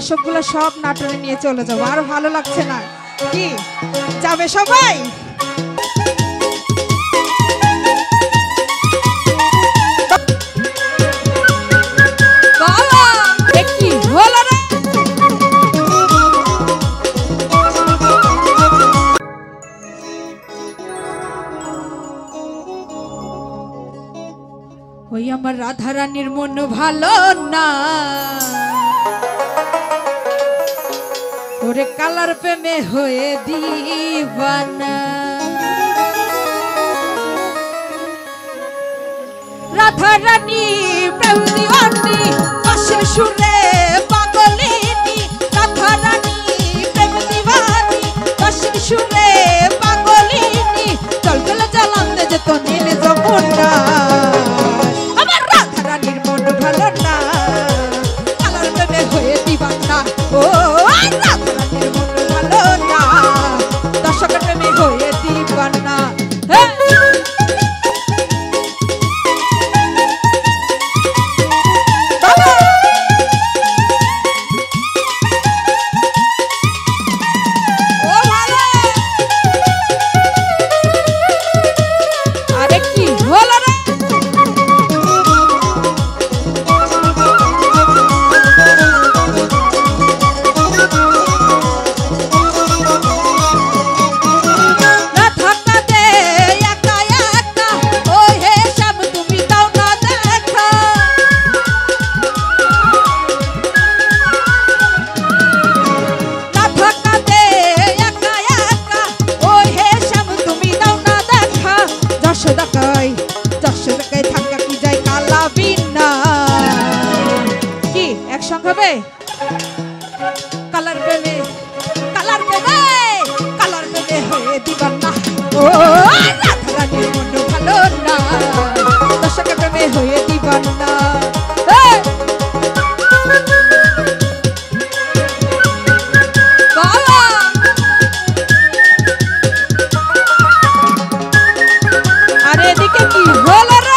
দর্শকগুলো সব নাটনে নিয়ে চলে যাবো, আর ভালো লাগছে না কি? যাবে সবাই? ওই আমার রাধা রানীর মন ভালো না, ওরে কালার প্রেমে হয়ে দিবানা। রাধা রানী প্রেম দিওয়ানি পাশের সুরে পাগলিনী, রাধা রানী প্রেম দিওয়ানি পাশের সুরে পাগলিনী, চল চলে জ্বালান দে যে তো নীল যমুনা। আমার রাধা রানীর মন ভালো না, কালার প্রেমে হয়ে দিবানা। ও রাধা রানীর মন ভালো না, দর্শকের প্রেমে হয়ে দিবানা। কালার প্রেমে কালার প্রেমে কালার প্রেমে হয়ে দিবানা। ও রাধা রানীর মন ভালো না, দর্শকের প্রেমে হয়ে দিবানা। আরে এদিকে কি হলো রে?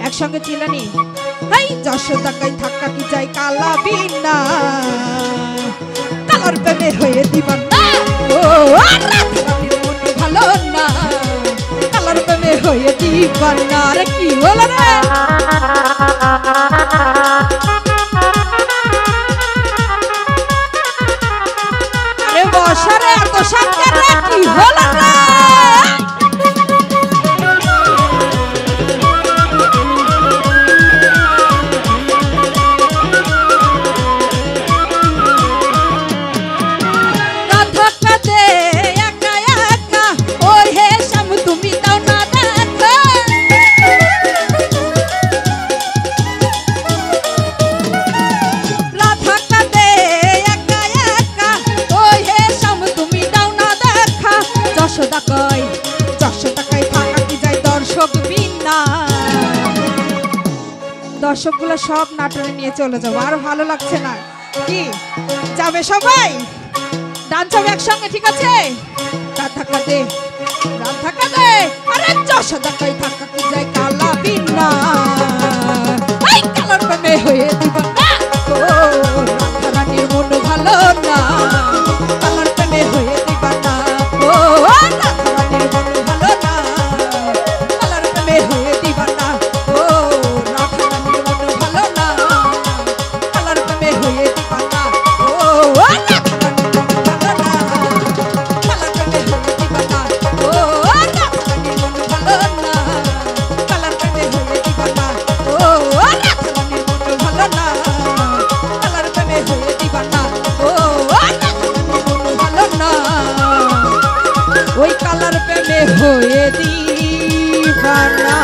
একসঙ্গে চিলানি হাই যশোদা কাই ধাক্কা কি যায় কালা বিনা, কালার প্রেমে হয়ে দিবানা। ও রাধা রানীর মন ভালো না, কালার প্রেমে হয়ে দিবানা। আরে কি হলো রে? আরে বসারে এত সামনে রে, কি হলো রে? দর্শকগুলো সব নাটনে নিয়ে চলে যাবো, আর ভালো লাগছে না কি? যাবে সবাই? ডান্স হবে একসঙ্গে, ঠিক আছে? রাত থাকা দে, রাত থাকা দে। আরে যশোদা কাই থাকা কি যায় কালা বিনা, এই কালার প্রেমে হয়ে দিবানা। ও রাধা রানীর মন ভালো না, কালার প্রেমে হয়ে দিবানা। ও রাধা রানীর মন ভালো না, কালার প্রেমে হয়ে দিবানা। ও রাধা রানীর মন ভালো না, কালার প্রেমে হয়ে দিবানা। ও রাধা রানীর মন ভালো না, কালার প্রেমে হয়ে দিবানা। ও রাধা রানীর মন ভালো না, কালার প্রেমে হয়ে দিবানা। ও রাধা রানীর মন ভালো না, কালার প্রেমে হয়ে দিবানা। ও রাধা রানীর মন ভালো না, ওই কালার প্রেমে হয়ে দিবানা।